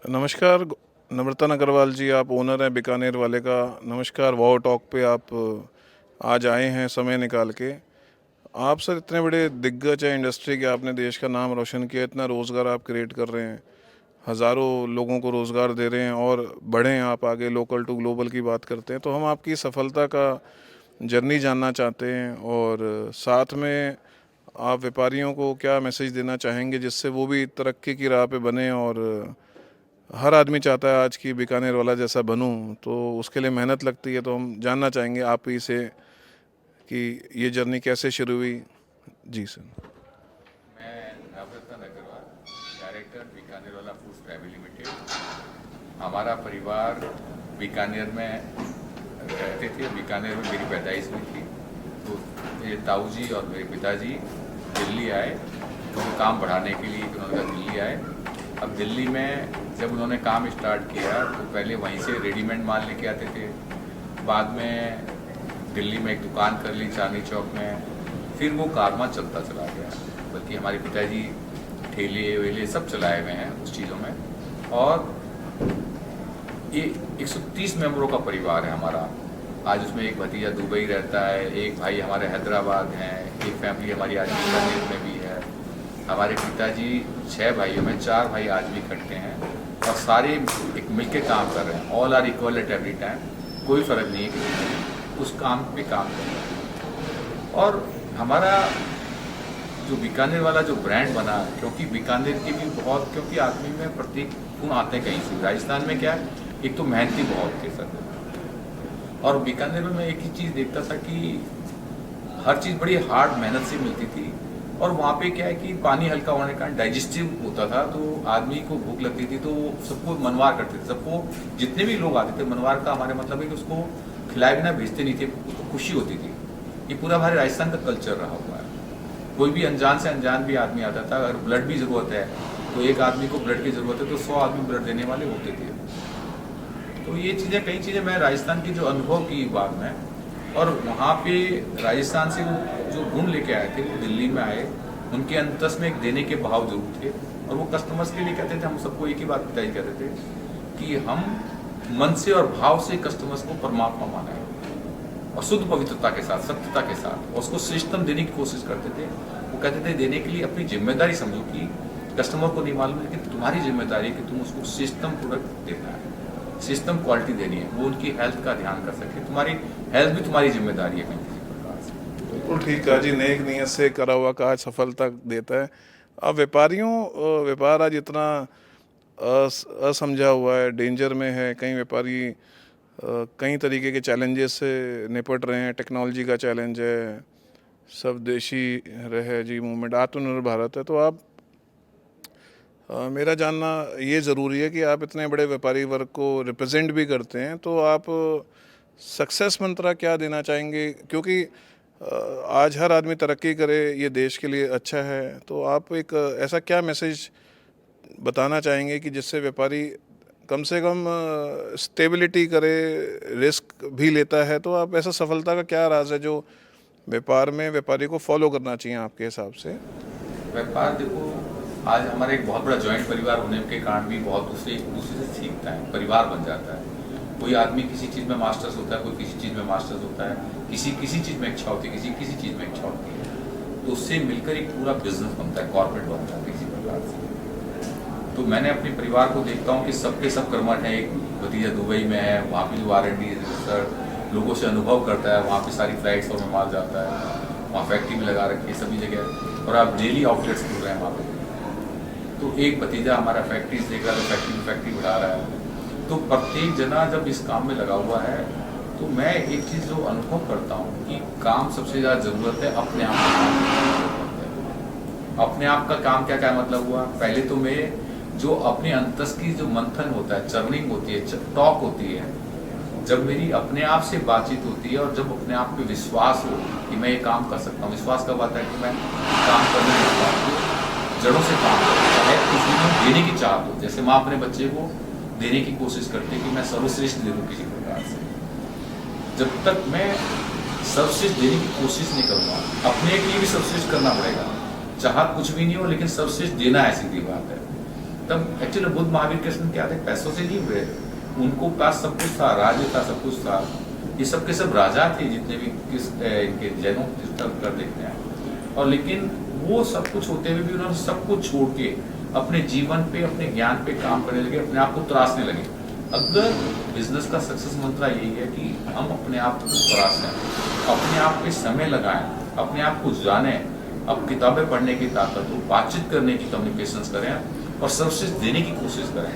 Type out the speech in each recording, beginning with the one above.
नमस्कार नम्रता अग्रवाल जी, आप ओनर हैं बीकानेर वाले का। नमस्कार, वाओ टॉक पे आप आज आए हैं समय निकाल के। आप सर इतने बड़े दिग्गज हैं इंडस्ट्री के, आपने देश का नाम रोशन किया, इतना रोज़गार आप क्रिएट कर रहे हैं, हज़ारों लोगों को रोज़गार दे रहे हैं और बढ़ें आप आगे, लोकल टू ग्लोबल की बात करते हैं। तो हम आपकी सफलता का जर्नी जानना चाहते हैं और साथ में आप व्यापारियों को क्या मैसेज देना चाहेंगे जिससे वो भी तरक्की की राह पे बने। और हर आदमी चाहता है आज की बीकानेर वाला जैसा बनूं, तो उसके लिए मेहनत लगती है। तो हम जानना चाहेंगे आप ही से कि ये जर्नी कैसे शुरू हुई। जी सर। मैं नवरत्न अग्रवाल, डायरेक्टर बीकानेर वाला फूड्स प्राइवेट लिमिटेड। हमारा परिवार बीकानेर में रहते थे। बीकानेर में मेरी पैदाइश हुई थी। तो मेरे ताऊ जी और मेरे पिताजी दिल्ली आए, तो काम बढ़ाने के लिए उन्होंने दिल्ली आए। अब दिल्ली में जब उन्होंने काम स्टार्ट किया तो पहले वहीं से रेडीमेड माल लेके आते थे। बाद में दिल्ली में एक दुकान कर ली चांदनी चौक में। फिर वो कारवां चलता चला गया। बल्कि हमारे पिताजी ठेले वेले सब चलाए हुए हैं उस चीज़ों में। और ये 130 मेंबरों का परिवार है हमारा। आज उसमें एक भतीजा दुबई रहता है, एक भाई हमारे हैदराबाद हैं, एक फैमिली हमारी आज बीकानेर में भी है। हमारे पिताजी 6 भाइयों में 4 भाई आज भी इकट्ठे हैं और सारे एक मिलके काम कर रहे हैं। All are equal at every time. कोई फ़र्क नहीं है कि उस काम पे काम कर रहे हैं। और हमारा जो बीकानेर वाला जो ब्रांड बना, क्योंकि बीकानेर की भी बहुत, क्योंकि आदमी में प्रत्येक गुण आते हैं कहीं से। राजस्थान में क्या है, एक तो मेहनती बहुत थे सर, और बीकानेर में मैं एक ही चीज़ देखता था कि हर चीज़ बड़ी हार्ड मेहनत से मिलती थी। और वहाँ पे क्या है कि पानी हल्का होने का डाइजेस्टिव होता था, तो आदमी को भूख लगती थी तो सबको मनवार करते थे। सबको जितने भी लोग आते थे, मनवार का हमारे मतलब है कि उसको खिलाए बिना भेजते नहीं थे, उसको खुशी होती थी। ये पूरा हमारे राजस्थान का कल्चर रहा हुआ है। कोई भी अनजान से अनजान भी आदमी आता था, अगर ब्लड भी ज़रूरत है तो एक आदमी को ब्लड की ज़रूरत है तो 100 आदमी ब्लड देने वाले होते थे। तो ये चीज़ें, कई चीज़ें मैं राजस्थान की जो अनुभव की बाद में, और वहाँ पे राजस्थान से वो जो गुण लेके आए थे वो दिल्ली में आए। उनके अंतस में एक देने के भाव जरूर थे। और वो कस्टमर्स के लिए कहते थे, हम सबको एक ही बात पिताजी कहते थे कि हम मन से और भाव से कस्टमर्स को परमात्मा माना है, और शुद्ध पवित्रता के साथ, सत्यता के साथ, और उसको श्रेष्ठतम देने की कोशिश करते थे। वो कहते थे देने के लिए अपनी जिम्मेदारी समझो कि कस्टमर को नहीं मालूम, लेकिन तुम्हारी जिम्मेदारी है कि तुम उसको श्रेष्ठतम प्रोडक्ट देना है, सिस्टम क्वालिटी देनी है, वो उनकी हेल्थ का ध्यान कर सके। तुम्हारी हेल्थ भी तुम्हारी जिम्मेदारी है कहीं किसी प्रकार से। बिल्कुल ठीक कहा जी, नेक नीयत से करा हुआ काज सफलता देता है। अब व्यापारियों व्यापार आज इतना असमझा हुआ है, डेंजर में है। कई व्यापारी कई तरीके के चैलेंजेस से निपट रहे हैं। टेक्नोलॉजी का चैलेंज है, सब देशी रहे जी मूवमेंट, आत्मनिर्भर भारत है। तो आप मेरा जानना ये ज़रूरी है कि आप इतने बड़े व्यापारी वर्ग को रिप्रेजेंट भी करते हैं, तो आप सक्सेस मंत्रा क्या देना चाहेंगे? क्योंकि आज हर आदमी तरक्की करे, ये देश के लिए अच्छा है। तो आप एक ऐसा क्या मैसेज बताना चाहेंगे कि जिससे व्यापारी कम से कम स्टेबिलिटी करे, रिस्क भी लेता है? तो आप ऐसा सफलता का क्या राज है जो व्यापार में व्यापारी को फॉलो करना चाहिए आपके हिसाब से? व्यापार देखो, आज हमारे एक बहुत बड़ा जॉइंट परिवार होने के कारण भी बहुत दूसरे एक दूसरे से सीखता है, परिवार बन जाता है। कोई आदमी किसी चीज़ में मास्टर्स होता है, कोई किसी चीज़ में मास्टर्स होता है, किसी चीज़ में इच्छा होती है, किसी चीज़ में इच्छा होती है। तो उससे मिलकर एक पूरा बिजनेस बनता है, कॉर्पोरेट बनता है किसी प्रकार से। तो मैंने अपने परिवार को देखता हूँ कि सबके सब कर्मठ हैं। एक भतीजा दुबई में है, वहाँ पे जो R&D सर लोगों से अनुभव करता है, वहाँ पे सारी फ्लाइट्स और में माल जाता है, वहाँ फैक्ट्री में लगा रखी है सभी जगह, और आप डेली आउटलेट्स खुल रहे हैं वहाँ पे। तो एक भतीजा हमारा फैक्ट्रीज देख रहा है, तो फैक्ट्री बढ़ा रहा है। तो प्रत्येक जना जब इस काम में लगा हुआ है, तो मैं एक चीज़ जो अनुभव करता हूँ कि काम सबसे ज़्यादा ज़रूरत है अपने आप का। अपने आप का काम क्या क्या मतलब हुआ, पहले तो मैं जो अपने अंतस की जो मंथन होता है, चर्निंग होती है, टॉक होती है, जब मेरी अपने आप से बातचीत होती है, और जब अपने आप पे विश्वास हो कि मैं ये काम कर सकता हूँ। विश्वास कब आता है कि मैं काम करने लगता हूँ, जड़ों से काम करता है, कुछ भी देने की चाहत हो। जैसे माँ अपने बच्चे को देने की कोशिश करती है कि मैं सर्वश्रेष्ठ दे दूँ किसी प्रकार से। जब तक मैं सर्वश्रेष्ठ देने की कोशिश नहीं करूँगा, अपने के लिए भी सर्वश्रेष्ठ करना पड़ेगा, चाह कुछ भी नहीं हो, लेकिन सर्वश्रेष्ठ देना है, सीधी बात है। तब एक्चुअली बुद्ध महावीर कृष्ण क्या थे, पैसों से नहीं हुए, उनको पास सब कुछ था, राज्य था, सब कुछ था। ये सब के सब राजा थे जितने भी किस इनके जैनों कर देखते हैं। और लेकिन वो सब कुछ होते हुए भी उन्होंने सब कुछ छोड़ के अपने जीवन पे, अपने ज्ञान पे काम करने लगे, अपने आप को तराशने लगे। अगर बिजनेस का सक्सेस मंत्र यही है कि हम अपने आप को तराशें, अपने आप पे समय लगाएं, अपने आप को जानें, अब किताबें पढ़ने की ताकत हो, बातचीत करने की कम्युनिकेशंस करें और सर्वश्रेष्ठ देने की कोशिश करें।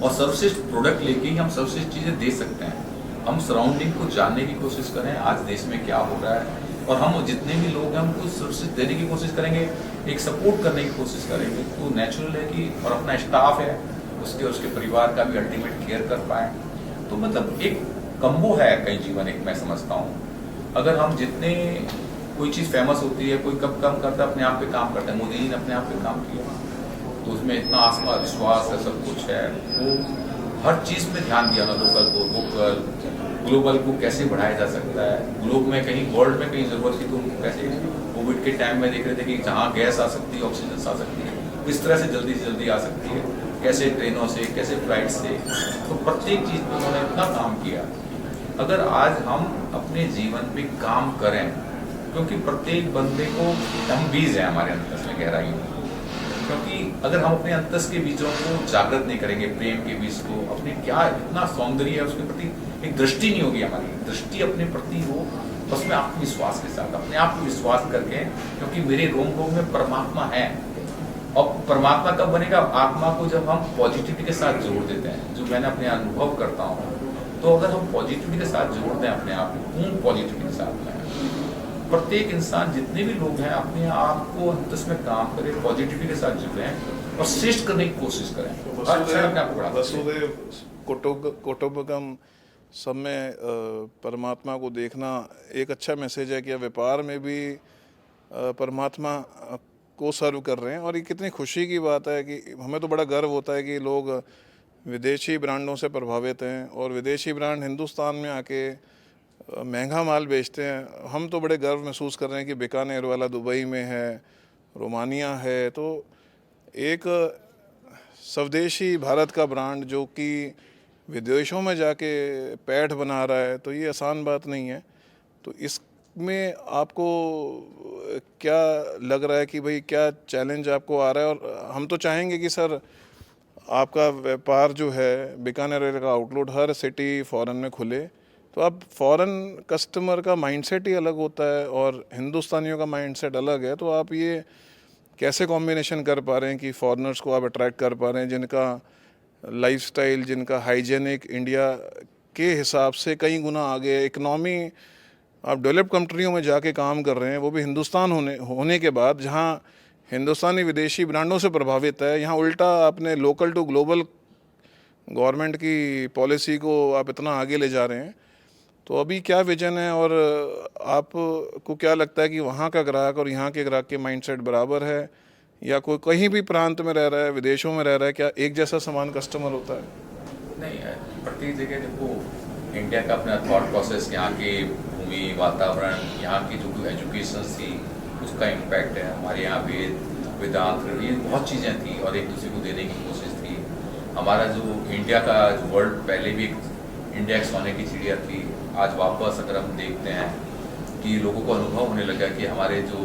और सर्वश्रेष्ठ प्रोडक्ट लेके ही हम सर्वश्रेष्ठ चीज़ें दे सकते हैं। हम सराउंडिंग को जानने की कोशिश करें, आज देश में क्या हो रहा है, और हम जितने भी लोग हैं उनको सर्वश्रेष्ठ देने की कोशिश करेंगे, एक सपोर्ट करने की कोशिश करेंगे। तो नेचुरल है कि और अपना स्टाफ है उसके परिवार का भी अल्टीमेट केयर कर पाए। तो मतलब एक कम्बो है कई जीवन, एक मैं समझता हूँ। अगर हम जितने कोई चीज़ फेमस होती है, कोई कब कम करता है, अपने आप पे काम करता है। मोदी जी ने अपने आप पे काम किया, तो उसमें इतना आत्मविश्वास है, सब कुछ है। वो हर चीज़ में ध्यान दिया ना, लोकल को वोकल, ग्लोबल को कैसे बढ़ाया जा सकता है। ग्लोब में कहीं वर्ल्ड में कहीं ज़रूरत थी तो उनको कैसे, कोविड के टाइम में देख रहे थे कि जहाँ गैस आ सकती है, ऑक्सीजन आ सकती है, किस तरह से जल्दी आ सकती है, कैसे ट्रेनों से, कैसे फ्लाइट से। तो प्रत्येक चीज़ पर उन्होंने इतना काम किया। अगर आज हम अपने जीवन पे काम करें, क्योंकि प्रत्येक बंदे को, हम बीज है हमारे अंतस में गहराई में, क्योंकि अगर हम अपने अंतस के बीजों को जागृत नहीं करेंगे, प्रेम के बीज को, अपने क्या इतना सौंदर्य है उसके प्रति एक दृष्टि नहीं होगी, हमारी दृष्टि अपने प्रति हो, उसमें आत्मविश्वास के साथ अपने आप को विश्वास करके, क्योंकि मेरे रोम रोम में परमात्मा है। और परमात्मा कब बनेगा? आत्मा को जब हम पॉजिटिविटी के साथ जोड़ देते हैं, जो मैंने अपने अनुभव करता हूँ। तो अगर हम पॉजिटिविटी के साथ जोड़ दें अपने आप को, पूर्ण पॉजिटिविटी के साथ में, प्रत्येक इंसान, जितने भी लोग हैं, अपने आप को अंतस में काम करें, पॉजिटिविटी के साथ जुड़ें और श्रेष्ठ करने की कोशिश करें। वसुदेव कुटुंबकम, सब में परमात्मा को देखना एक अच्छा मैसेज है कि व्यापार में भी परमात्मा को सर्व कर रहे हैं। और ये कितनी खुशी की बात है कि हमें तो बड़ा गर्व होता है कि लोग विदेशी ब्रांडों से प्रभावित हैं और विदेशी ब्रांड हिंदुस्तान में आके महंगा माल बेचते हैं। हम तो बड़े गर्व महसूस कर रहे हैं कि बीकानेर वाला दुबई में है, रोमानिया है। तो एक स्वदेशी भारत का ब्रांड जो कि विदेशों में जाके पैठ बना रहा है, तो ये आसान बात नहीं है। तो इसमें आपको क्या लग रहा है कि भाई क्या चैलेंज आपको आ रहा है? और हम तो चाहेंगे कि सर आपका व्यापार जो है, बीकानेर का आउटलेट हर सिटी फॉरेन में खुले, तो अब फॉरेन कस्टमर का माइंडसेट ही अलग होता है और हिंदुस्तानियों का माइंडसेट अलग है। तो आप ये कैसे कॉम्बिनेशन कर पा रहे हैं कि फॉरेनर्स को आप अट्रैक्ट कर पा रहे हैं, जिनका लाइफस्टाइल, जिनका हाइजेनिक इंडिया के हिसाब से कई गुना आगे, इकनॉमी आप डेवलप्ड कंट्रियों में जाके काम कर रहे हैं, वो भी हिंदुस्तान होने के बाद, जहाँ हिंदुस्तानी विदेशी ब्रांडों से प्रभावित है, यहाँ उल्टा आपने लोकल टू ग्लोबल गवर्नमेंट की पॉलिसी को आप इतना आगे ले जा रहे हैं। तो अभी क्या विजन है और आपको क्या लगता है कि वहाँ का ग्राहक और यहाँ के ग्राहक के माइंडसेट बराबर है, या कोई कहीं भी प्रांत में रह रहा है, विदेशों में रह रहा है, क्या एक जैसा समान कस्टमर होता है? नहीं, प्रत्येक जगह देखो, इंडिया का अपना थॉट प्रोसेस, यहाँ की भूमि, वातावरण, यहाँ की जो एजुकेशन थी, उसका इम्पैक्ट है। हमारे यहाँ पे वेदांत, ये बहुत चीज़ें थी और एक दूसरे को देने की कोशिश थी। हमारा जो इंडिया का जो वर्ल्ड, पहले भी इंडिया एक सोने की चिड़िया थी, आज वापस अगर हम देखते हैं कि लोगों को अनुभव होने लगा कि हमारे जो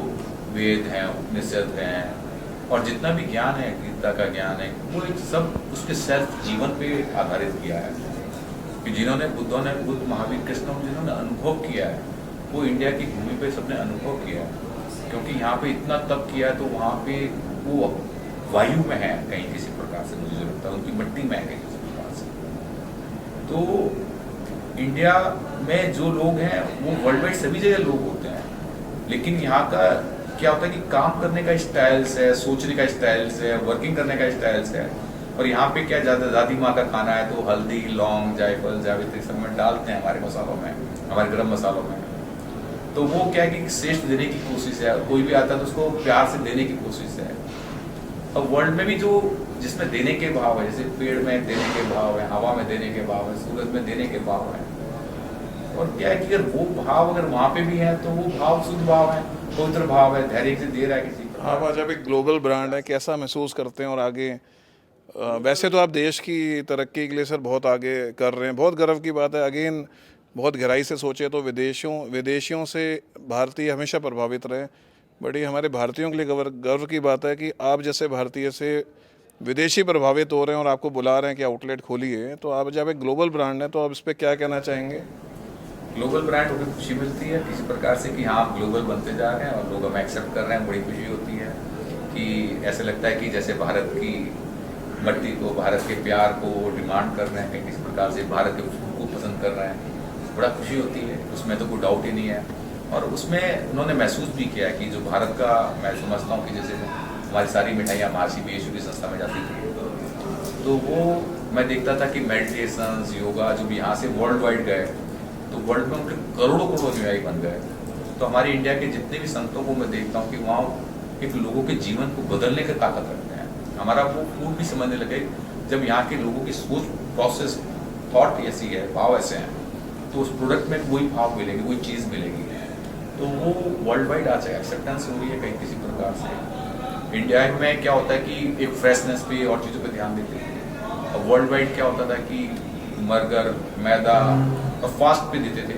वेद हैं, उपनिषद हैं और जितना भी ज्ञान है, गीता का ज्ञान है, वो एक सब उसके सेल्फ जीवन पे आधारित किया है। कि जिन्होंने बुद्ध महावीर कृष्ण जिन्होंने अनुभव किया है, वो इंडिया की भूमि पे सबने अनुभव किया है। क्योंकि यहाँ पे इतना तप किया तो वहाँ पे वो वायु में है कहीं किसी प्रकार से, मुझे लगता है उनकी मिट्टी में है कहीं किसी प्रकार से। तो इंडिया में जो लोग हैं वो वर्ल्ड वाइड सभी जगह लोग होते हैं, लेकिन यहाँ का क्या होता है कि काम करने का स्टाइल्स है, सोचने का स्टाइल्स है, वर्किंग करने का स्टाइल्स है। और यहाँ पे क्या ज़्यादा दादी माँ का खाना है तो हल्दी, लौंग, जायफल, जावित्री सब में डालते हैं हमारे मसालों में, हमारे गरम मसालों में। तो वो क्या है कि श्रेष्ठ देने की कोशिश है, कोई भी आता है तो उसको प्यार से देने की कोशिश है। अब वर्ल्ड में भी जो जिसमें देने के भाव है, जैसे पेड़ में देने के भाव है, हवा में देने के भाव है, सूरज में देने के भाव है। और क्या है कि अगर वो भाव अगर वहाँ पे भी है तो वो भाव शुद्ध भाव है, पवित्र भाव है, धैर्य से दे रहा है किसी को। आप आज आप एक ग्लोबल ब्रांड है, कैसा महसूस करते हैं और आगे वैसे तो आप देश की तरक्की के लिए सर बहुत आगे कर रहे हैं, बहुत गर्व की बात है। अगेन बहुत गहराई से सोचे तो विदेशियों से भारतीय हमेशा प्रभावित रहे, बट ये हमारे भारतीयों के लिए गर्व की बात है कि आप जैसे भारतीय से विदेशी प्रभावित हो रहे हैं और आपको बुला रहे हैं कि आउटलेट खोलिए। तो आप जब एक ग्लोबल ब्रांड है तो आप इस पर क्या कहना चाहेंगे? ग्लोबल ब्रांड होकर खुशी मिलती है किसी प्रकार से कि हाँ आप ग्लोबल बनते जा रहे हैं और लोग हमें एक्सेप्ट कर रहे हैं, बड़ी खुशी होती है कि ऐसे लगता है कि जैसे भारत की मट्टी को, भारत के प्यार को डिमांड कर रहे हैं, कहीं किसी प्रकार से भारत के फूड को पसंद कर रहे हैं। बड़ा खुशी होती है, उसमें तो कोई डाउट ही नहीं है। और उसमें उन्होंने महसूस भी किया कि जो भारत का, मैं समझता हूँ कि जैसे हमारी सारी मिठाइयाँ महर्षि बीएचयू की संस्था में जाती थी, तो वो मैं देखता था कि मेडिटेशन, योगा जो भी यहाँ से वर्ल्ड वाइड गए तो वर्ल्ड में उनके करोड़ों करोड़ अनुयायी बन गए। तो हमारे इंडिया के जितने भी संतों को मैं देखता हूँ कि वहाँ एक लोगों के जीवन को बदलने की ताकत रखते हैं। हमारा वो फूड भी समझने लगे जब यहाँ के लोगों की सोच, प्रोसेस, थॉट ऐसी है, भाव ऐसे हैं, तो उस प्रोडक्ट में वही भाव मिलेगी, वही चीज़ मिलेगी। तो वो वर्ल्ड वाइड आज एक्सेप्टेंस हो रही है कहीं किसी प्रकार से। इंडिया में क्या होता है कि एक फ्रेशनेस पे और चीज़ों पे ध्यान देते थे, और वर्ल्ड वाइड क्या होता था कि बर्गर, मैदा और फास्ट पे देते थे।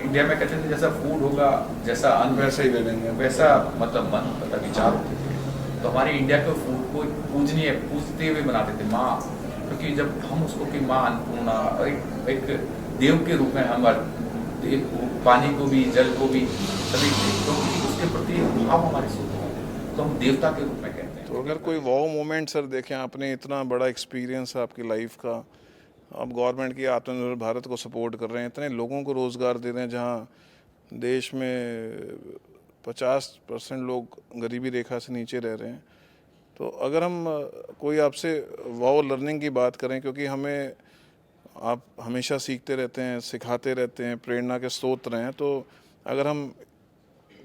इंडिया में कहते थे जैसा फूड होगा, जैसा अन्न वैसे ही दे देंगे, वैसा मतलब मन होता था, विचार होते थे। तो हमारे इंडिया के फूड को पूजनीय, पूजते हुए बनाते थे माँ, क्योंकि जब हम उसको कि माँ अन्नपूर्णा, एक देव के रूप में हम पानी को भी, जल को भी, सभी तो उसके प्रति भाव हमारे सोच है, तो हम देवता के रूप में कहते हैं। तो अगर कोई वाव मोमेंट सर देखें, आपने इतना बड़ा एक्सपीरियंस है आपकी लाइफ का, आप गवर्नमेंट की आत्मनिर्भर भारत को सपोर्ट कर रहे हैं, इतने लोगों को रोज़गार दे रहे हैं, जहाँ देश में 50% लोग गरीबी रेखा से नीचे रह रहे हैं। तो अगर हम कोई आपसे वाव लर्निंग की बात करें, क्योंकि हमें आप हमेशा सीखते रहते हैं, सिखाते रहते हैं, प्रेरणा के स्रोत रहे हैं, तो अगर हम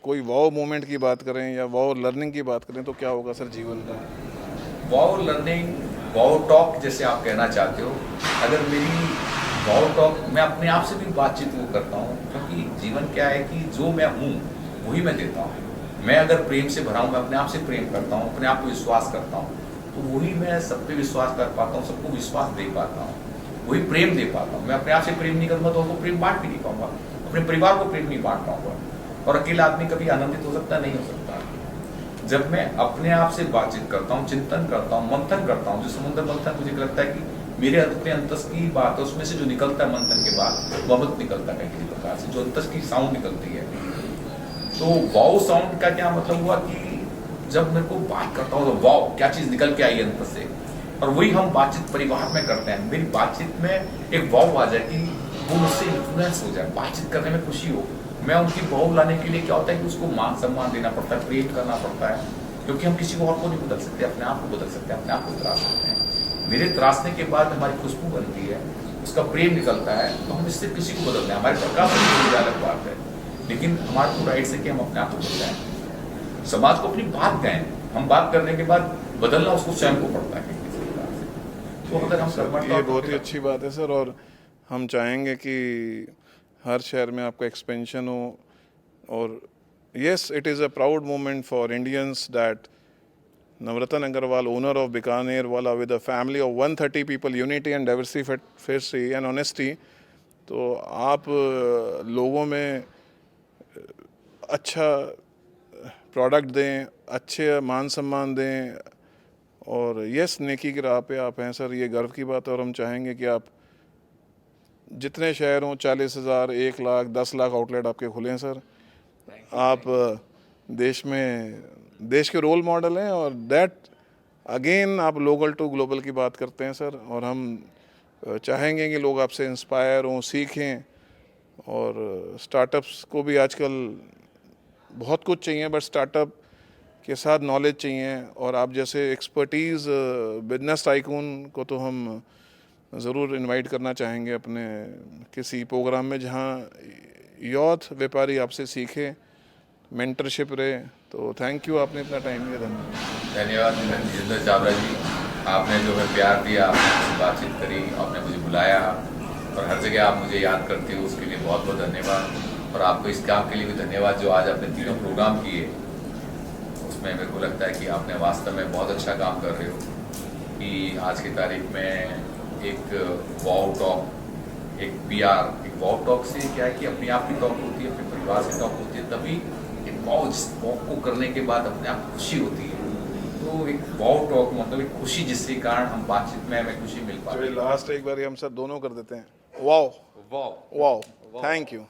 कोई वाव मोमेंट की बात करें या वाव लर्निंग की बात करें तो क्या होगा सर जीवन का? वाव लर्निंग, वाव टॉक जैसे आप कहना चाहते हो, अगर मेरी वाव टॉक, मैं अपने आप से भी बातचीत वो करता हूँ, क्योंकि जीवन क्या है कि जो मैं हूँ वही मैं देता हूँ। मैं अगर प्रेम से भरा हूँ, मैं अपने आप से प्रेम करता हूँ, अपने आप को विश्वास करता हूँ, तो वही मैं सब पे विश्वास कर पाता हूँ, सबको विश्वास दे पाता हूँ, वही प्रेम दे पाता हूँ। मैं अपने आप से प्रेम नहीं करूँगा तो उनको प्रेम बांट भी नहीं पाऊंगा, अपने परिवार को प्रेम नहीं बांट पाऊंगा। और अकेला आदमी कभी आनंदित हो सकता नहीं हो सकता। जब मैं अपने आप से बातचीत करता हूँ, चिंतन करता हूँ, मंथन करता हूँ, जो समुद्र मंथन मुझे लगता है कि मेरे अपने अंतस की बात है, उसमें से जो निकलता है मंथन के बाद वो अमृत निकलता है किसी प्रकार से, जो अंतस की साउंड निकलती है। तो वाव साउंड का क्या मतलब हुआ कि जब मेरे को बात करता हूँ तो वाव क्या चीज़ निकल के आई अंतर से, और वही हम बातचीत परिवार में करते हैं। मेरी बातचीत में एक वाव आ जाए कि वो मुझसे इन्फ्लुएंस हो जाए, बातचीत करने में खुशी हो। मैं उनकी वाव लाने के लिए क्या होता है कि उसको मान सम्मान देना पड़ता है, प्रेम करना पड़ता है, क्योंकि हम किसी को और को नहीं बदल सकते, अपने आप को बदल सकते हैं, अपने आप को तराश सकते हैं। मेरे तराशने के बाद हमारी खुशबू बनती है, उसका प्रेम निकलता है, तो हम इससे किसी को बदलते हैं। हमारे प्रकाश में अलग बात है, लेकिन हमारे को राइट से कि हम अपने आप को बदलें, समाज को अपनी बात कहें। हम बात करने के बाद बदलना उसको स्वयं को पड़ता है किसी प्रकार से। तो अगर हम ये बहुत ही अच्छी बात है सर, और हम चाहेंगे कि हर शहर में आपका एक्सपेंशन हो। और yes, it is a proud moment for Indians that Navratan Agarwal, owner of Bikaner Wala, with a family of 130 people, unity and diversity and honesty, तो आप लोगों में अच्छा प्रोडक्ट दें, अच्छे मान सम्मान दें, और यस नेकी की राह पे आप हैं सर, ये गर्व की बात है। और हम चाहेंगे कि आप जितने शहर हों, 40,000, 1 लाख, 10 लाख आउटलेट आपके खुले हैं सर। आप देश के रोल मॉडल हैं, और दैट अगेन आप लोकल टू ग्लोबल की बात करते हैं सर। और हम चाहेंगे कि लोग आपसे इंस्पायर हों, सीखें। और स्टार्टअप्स को भी आजकल बहुत कुछ चाहिए, बट स्टार्टअप के साथ नॉलेज चाहिए, और आप जैसे एक्सपर्टीज़ बिजनेस टाइकून को तो हम ज़रूर इनवाइट करना चाहेंगे अपने किसी प्रोग्राम में, जहाँ यूथ व्यापारी आपसे सीखे, मेंटरशिप रहे। तो थैंक यू, आपने इतना टाइम दिया, धन्यवाद। धन्यवाद जितेंद्र चावला जी, आपने जो है प्यार दिया, आपने मुझसे बातचीत करी, आपने मुझे बुलाया, और हर जगह आप मुझे याद करते हो, उसके लिए बहुत बहुत धन्यवाद। और आपको इस काम के लिए भी धन्यवाद जो आज आपने 3 प्रोग्राम किए, उसमें मेरे को लगता है कि आपने वास्तव में बहुत अच्छा काम कर रहे हो। कि आज की तारीख में एक वाओ टॉक, एक पीआर, एक वाओ टॉक से क्या है कि अपने आप की टॉक होती है, अपने परिवार से टॉक होती है, तभी एक वाओ को करने के बाद अपने आप खुशी होती है। तो एक वाओ टॉक मतलब एक खुशी जिसके कारण हम बातचीत में हमें खुशी मिल पाती चलिए है। लास्ट एक बार हम सब दोनों कर देते हैं, wow wow wow, thank you.